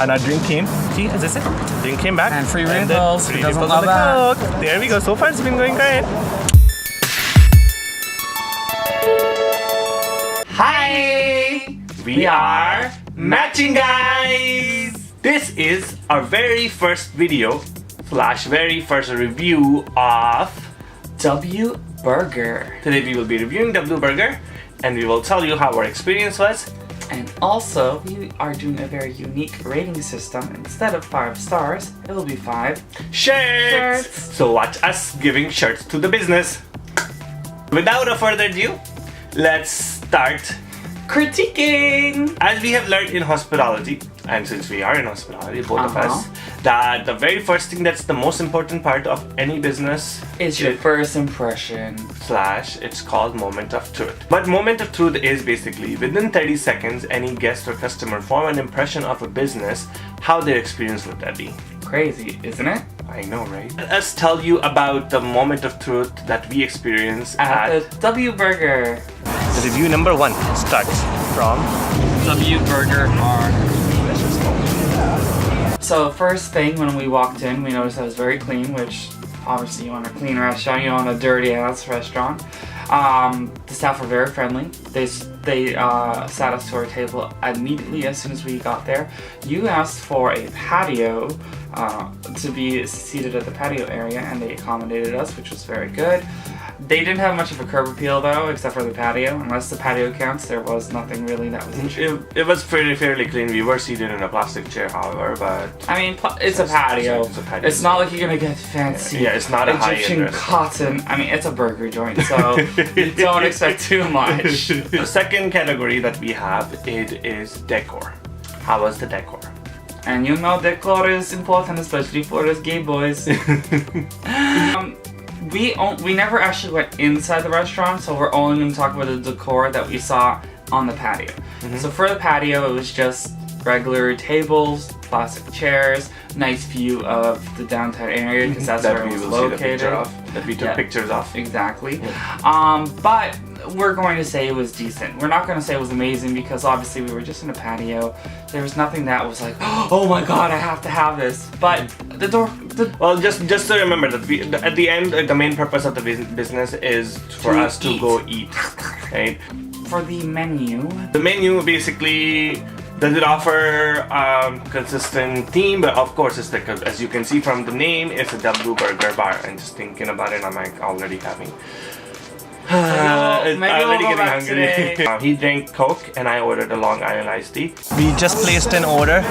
and our drink came. See, as I said, drink came back. And free then refills. free Who doesn't refills on love the that? Coke. There we go. So far, it's been going great. Hi! We are Matching Guys! This is our very first video / very first review of W Burger. Today we will be reviewing W Burger and we will tell you how our experience was. And also, we are doing a very unique rating system. Instead of 5 stars, it will be 5 Shirts! So watch us giving shirts to the business. Without a further ado, let's start critiquing. As we have learned in hospitality, and since we are in hospitality, both of us, that the very first thing that's the most important part of any business Is your first impression. / it's called moment of truth. But moment of truth is basically within 30 seconds, any guest or customer form an impression of a business, how their experience would that be. Crazy, isn't it? I know, right? Let us tell you about the moment of truth that we experienced At the W Burger. Review number 1 starts from W Burger Bar. So first thing when we walked in, we noticed that it was very clean, which obviously you want a clean restaurant, you don't want a dirty ass restaurant. The staff were very friendly. They sat us to our table immediately as soon as we got there. You asked for a patio to be seated at the patio area, and they accommodated us, which was very good. They didn't have much of a curb appeal though, except for the patio. Unless the patio counts, there was nothing really that was interesting. It was fairly clean. We were seated in a plastic chair, however, but I mean, it's a patio. It's a patio. It's not like you're gonna get fancy. Yeah, it's not a Egyptian high-end cotton. I mean, it's a burger joint, so you don't expect too much. The second category that we have, it is decor. How was the decor? And you know, decor is important, especially for us gay boys. We never actually went inside the restaurant, so we're only going to talk about the decor that we saw on the patio. So for the patio, it was just regular tables, plastic chairs, nice view of the downtown area because that's where it was located. That we took pictures of. Exactly. But we're going to say it was decent. We're not going to say it was amazing because obviously we were just in a patio. There was nothing that was like, oh my god, I have to have this. But the door. Well, just to remember that at the end, the main purpose of the business is for us to go eat, right? For the menu. The menu basically does it offer consistent theme, but of course it's like as you can see from the name, it's a W Burger Bar. And just thinking about it, I'm like already having. Maybe we'll go back today. He drank Coke and I ordered a Long Island iced tea. We just placed an order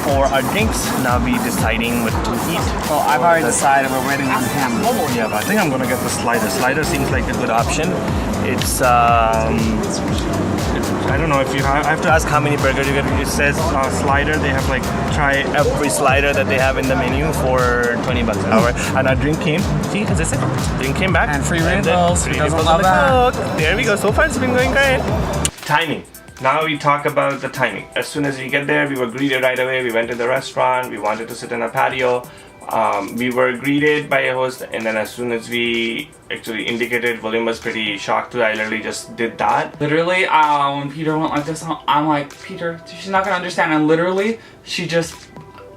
for our drinks. Now we're deciding what to eat. Well, I've already decided we're waiting on him. Yeah, but I think I'm gonna get the slider. Slider seems like a good option. It's I don't know if you I have to ask how many burgers you get. It says slider. They have like try every slider that they have in the menu for $20 an hour. And our drink came. See, as I said, drink came back. And free refills. Free Doesn't refills on love the that. Coke. There we go. So far it's been going great. Timing. Now we talk about the timing. As soon as we get there, we were greeted right away. We went to the restaurant. We wanted to sit in a patio. We were greeted by a host, and then as soon as we actually indicated, William was pretty shocked too. I literally just did that. Literally, when Peter went like this, I'm like, Peter, she's not gonna understand. And literally, she just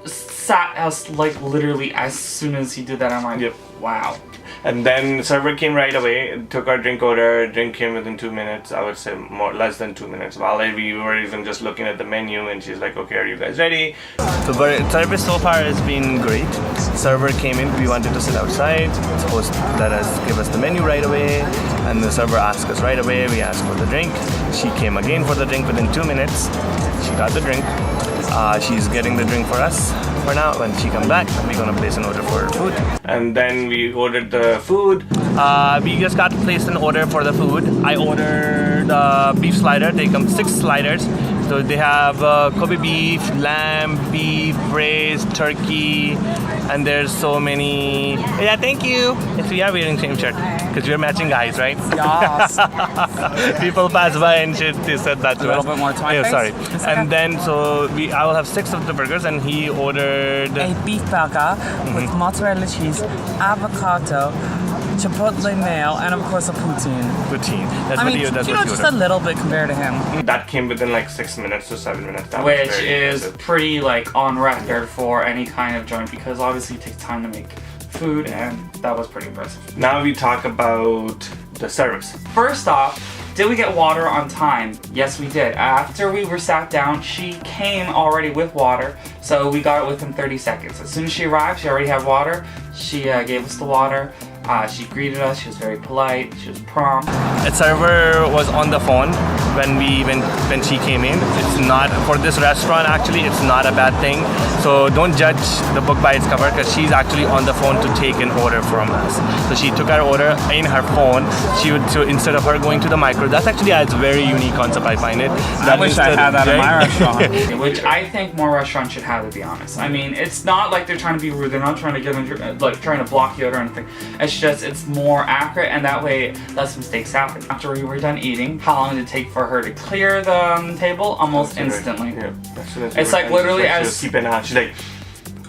sat us like literally as soon as he did that. I'm like, Yep. wow. And then the server came right away, took our drink order. Drink came within 2 minutes. I would say less than 2 minutes. While we were even just looking at the menu, and she's like, "Okay, are you guys ready?" So, service so far has been great. Server came in. We wanted to sit outside. The host let us give us the menu right away, and the server asked us right away. We asked for the drink. She came again for the drink within 2 minutes. She got the drink. She's getting the drink for us for now. When she comes back, we're gonna place an order for food. And then we ordered the food. We just got placed an order for the food. I ordered beef slider. They come 6 sliders. So they have Kobe beef, lamb, beef, braised, turkey, and there's so many. Yeah, thank you. Yes, we are wearing the same shirt because we're matching guys, right? Yes. People pass by and shit. They said that to us. A little bit more to my face. Sorry. It's And okay. then I will have 6 of the burgers, and he ordered a beef burger with mozzarella cheese, avocado, chipotle mayo, and of course a poutine. Poutine. That's I what mean, you. That's you know, what you just a ordered. little bit compared to him. That came within like 6 minutes to 7 minutes. That was Which very is impressive. pretty like on record for any kind of joint because obviously it takes time to make food and that was pretty impressive. Now we talk about the service. First off, did we get water on time? Yes, we did. After we were sat down, she came already with water, so we got it within 30 seconds. As soon as she arrived, she already had water. She gave us the water. She greeted us. She was very polite. She was prompt. The server was on the phone when she came in. It's not for this restaurant. Actually, it's not a bad thing. So don't judge the book by its cover because she's actually on the phone to take an order from us. So she took our order in her phone. She would so instead of her going to the micro. That's actually a very unique concept. I find it. I wish I had that in my restaurant. Which I think more restaurants should have, to be honest. I mean, it's not like they're trying to be rude. They're not trying to get in, like trying to block you out or anything. It's more accurate, and that way less mistakes happen. After we were done eating, how long did it take for her to clear the table? Almost instantly. Yeah. As soon as It's we were like done, literally she was as- keeping on. She's like,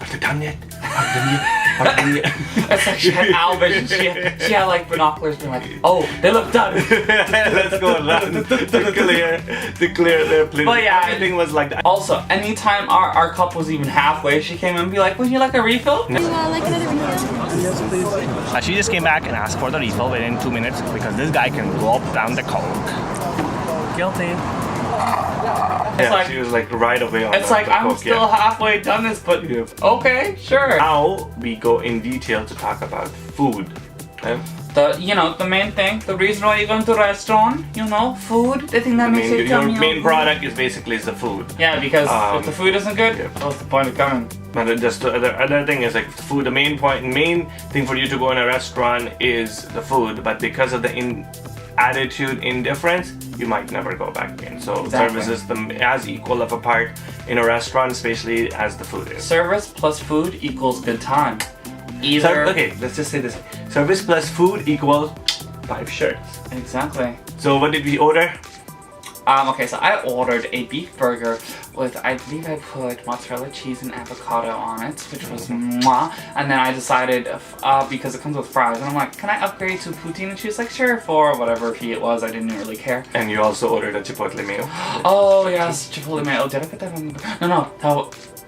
"Are they done yet? Are they done yet? It's like she had owl vision. She had like binoculars being like, oh, they look done. Let's go run to clear their plate." But yeah, Everything was like that. Also, anytime our cup was even halfway, she came in and be like, would you like a refill? Like another refill? She just came back and asked for the refill within 2 minutes because this guy can gulp down the Coke. Guilty. Yeah, like- she was like right away on It's the like, I'm Coke, still yeah. halfway done this, but Yeah. okay, sure. Now we go in detail to talk about food. The main thing, the reason why you go into a restaurant, food, the thing that makes you Your tummy main all product is basically the food. good. Yeah, because if the food isn't good, yeah. what's the point of coming? But just the other thing is like the food. The main thing for you to go in a restaurant is the food. But because of the attitude indifference, you might never go back again. So Exactly. service is as equal of a part in a restaurant, especially as the food is. Service plus food equals good time. Either. Okay, let's just say this: service plus food equals 5 shirts. Exactly. So what did we order? Okay, so I ordered a beef burger with, I believe I put mozzarella cheese and avocado on it, which was mwah. And then I decided, because it comes with fries, and I'm like, can I upgrade to poutine? And she was like, sure, for whatever fee it was. I didn't really care. And you also ordered a chipotle mayo. Oh, yes, chipotle mayo. Did I put that on the burger? No, that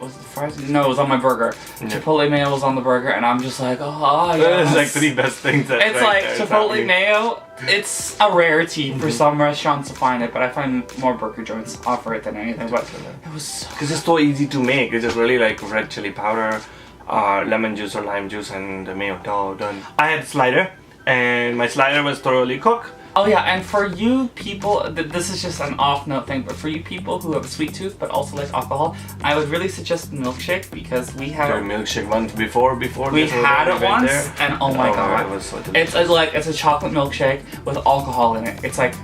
was the fries? No, it was on my burger. Yeah. Chipotle mayo was on the burger, and I'm just like, oh, yes. It's like 3 best things. That It's right like there. chipotle mayo. It's a rarity for some restaurants to find it, but I find more burger joints offer it than anything. But it was so Because it's so easy to make. It's just really like red chili powder, lemon juice or lime juice, and the mayo. Done. I had slider, and my slider was thoroughly cooked. Oh yeah, and for you people, this is just an off-note thing, but for you people who have a sweet tooth but also like alcohol, I would really suggest milkshake because we had Your milkshake once before we this was had when it we went once, there. and oh my god, it was so delicious. it's a chocolate milkshake with alcohol in it. It's like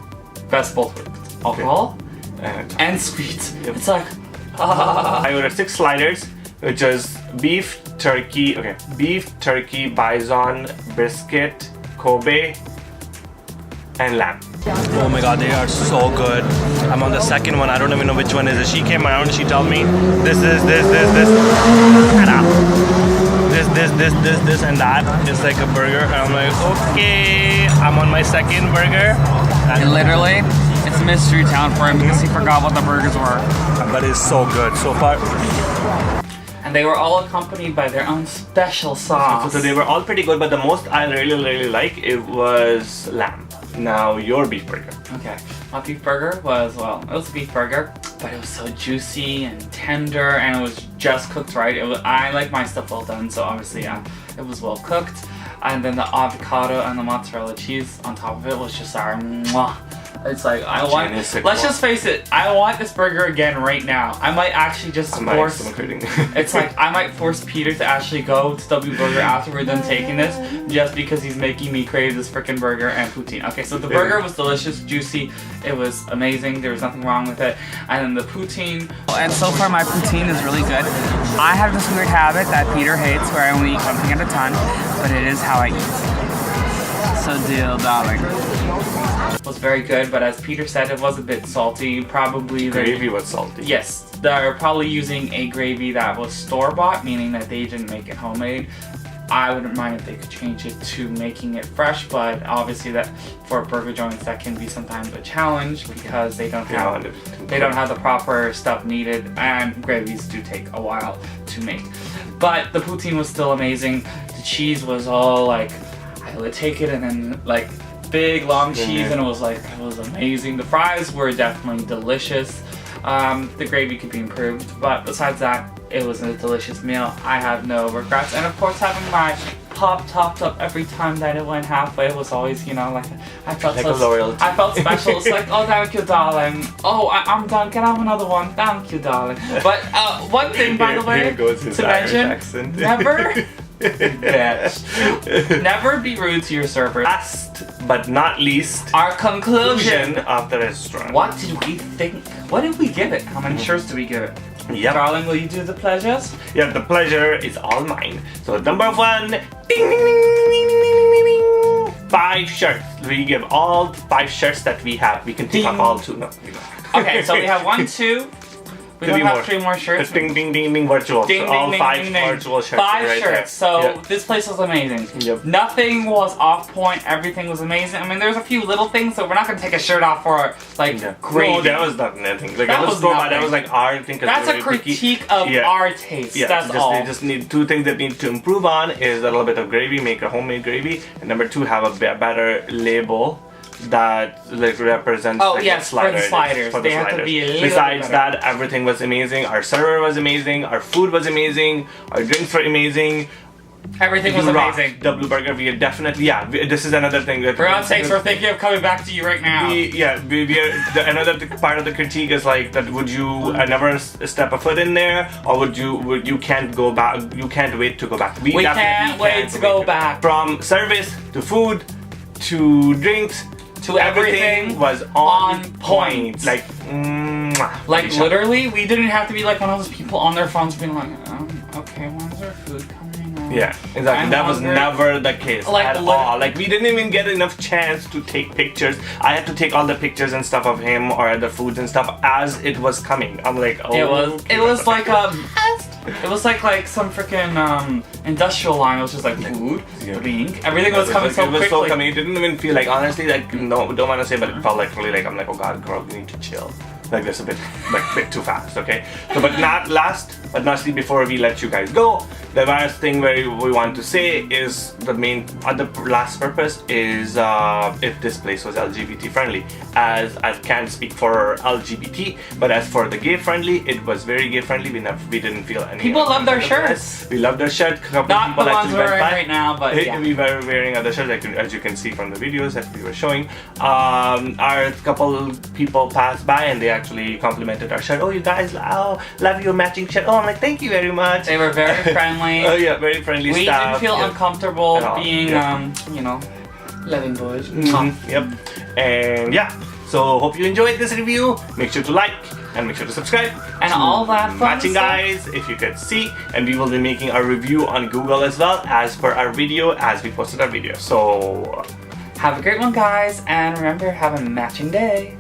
best both worlds, alcohol and sweet. Yep. It's like I ordered 6 sliders, which is beef, turkey, bison, brisket, Kobe, and lamb. Oh my god, they are so good. I'm on the second one. I don't even know which one is it. She came around and she told me this, and that is like a burger. And I'm like, okay, I'm on my second burger. And literally, it's mystery town for him because he forgot what the burgers were. But it's so good so far. and they were all accompanied by their own special sauce. So they were all pretty good, but the most I really like it was lamb. Now your beef burger. Okay, my beef burger was, well, it was a beef burger, but it was so juicy and tender, and it was just cooked right. I like my stuff well done, so obviously, yeah, it was well cooked. And then the avocado and the mozzarella cheese on top of it was just our mwah. It's like, let's just face it, I want this burger again right now. I might actually just force, it's like, I might force Peter to actually go to W Burger after we're done taking this, just because he's making me crave this freaking burger and poutine. Okay, so the burger was delicious, juicy, it was amazing, there was nothing wrong with it. And then the poutine. And so far my poutine is really good. I have this weird habit that Peter hates where I only eat something at a time, but it is how I eat. So deal, darling. Was very good, but as Peter said, it was a bit salty. Probably the gravy was salty. Yes, they're probably using a gravy that was store-bought, meaning that they didn't make it homemade. I wouldn't mind if they could change it to making it fresh, but obviously that for burger joints that can be sometimes a challenge because they don't have the proper stuff needed, and gravies do take a while to make. But the poutine was still amazing. The cheese was all like, I would take it and then like big long cheese, and it was amazing. The fries were definitely delicious. The gravy could be improved, but besides that, it was a delicious meal. I have no regrets, and of course having my pop topped up every time that it went halfway was always, you know, like I felt like so I felt special. It's like, oh, thank you, darling. Oh, I'm done. Can I have another one? Thank you, darling. But one thing, by the way, to mention, never be rude to your server. Last but not least, our conclusion of the restaurant. What did we think? What did we give it? How many shirts did we give it? Yep. Darling, will you do the pleasures? Yeah, the pleasure is all mine. So number 1, ding, ding, ding, ding, ding, ding, ding, 5 shirts. We give all 5 shirts that we have. We can take off all 2. No, we don't. Okay, so we have 1, 2. We don't have 3 more shirts. Ding, ding, ding, ding, virtual. Ding, so all ding, 5 ding, ding. virtual shirts. 5 right shirts. There. So this place was amazing. Yep. Nothing was off point. Everything was amazing. I mean, there's a few little things, so we're not gonna take a shirt off for like gravy. No, that was nothing. Like that was nothing. That was like our thing. That's a critique of our taste. Yeah, that's all. They just need 2 things that need to improve on is a little bit of gravy, make a homemade gravy, and number 2, have a better label that like represents for the sliders. They have to be a little Besides bit that, everything was amazing. Our server was amazing. Our food was amazing. Our drinks were amazing. Everything was amazing. The Blue Burger, we definitely, this is another thing that for God's sakes, we're thinking of coming back to you right now. Another part of the critique is like that. Would you never step a foot in there, or would you can't go back? You can't wait to go back. We can't wait to go back. From service to food to drinks to everything was on point. Like, literally, we didn't have to be like one of those people on their phones being like, okay, when's our food coming? Yeah, exactly. That was never the case at all. Like, we didn't even get enough chance to take pictures. I had to take all the pictures and stuff of him or the foods and stuff as it was coming. I'm like, oh. It was like it was like some freaking industrial line. It was just like food, drink. Everything was coming so quickly. It was so coming. It didn't even feel like, honestly, like, no, don't want to say, but it felt like really like, I'm like, oh God, girl, you need to chill. Like, that's a bit too fast, okay? So, but not last, but not least, before we let you guys go, the last thing we want to say is the last purpose is if this place was LGBT friendly. As I can't speak for LGBT, but as for the gay friendly, it was very gay friendly. We didn't feel any. People love their shirts. We love their shirt. Not the ones we're wearing right now, but yeah. We were wearing other shirts, as you can see from the videos that we were showing. Our couple people passed by and they actually complimented our shirt. Oh, you guys, love your matching shirt. Oh, I'm like, thank you very much. They were very friendly. Oh yeah, very friendly we staff. We didn't feel uncomfortable being, you know, loving boys. Yep. And yeah, so hope you enjoyed this review. Make sure to like and make sure to subscribe. And all that fun Matching stuff. Guys, if you could see. And we will be making a review on Google as well as per our video as we posted our video. So have a great one, guys. And remember, have a matching day.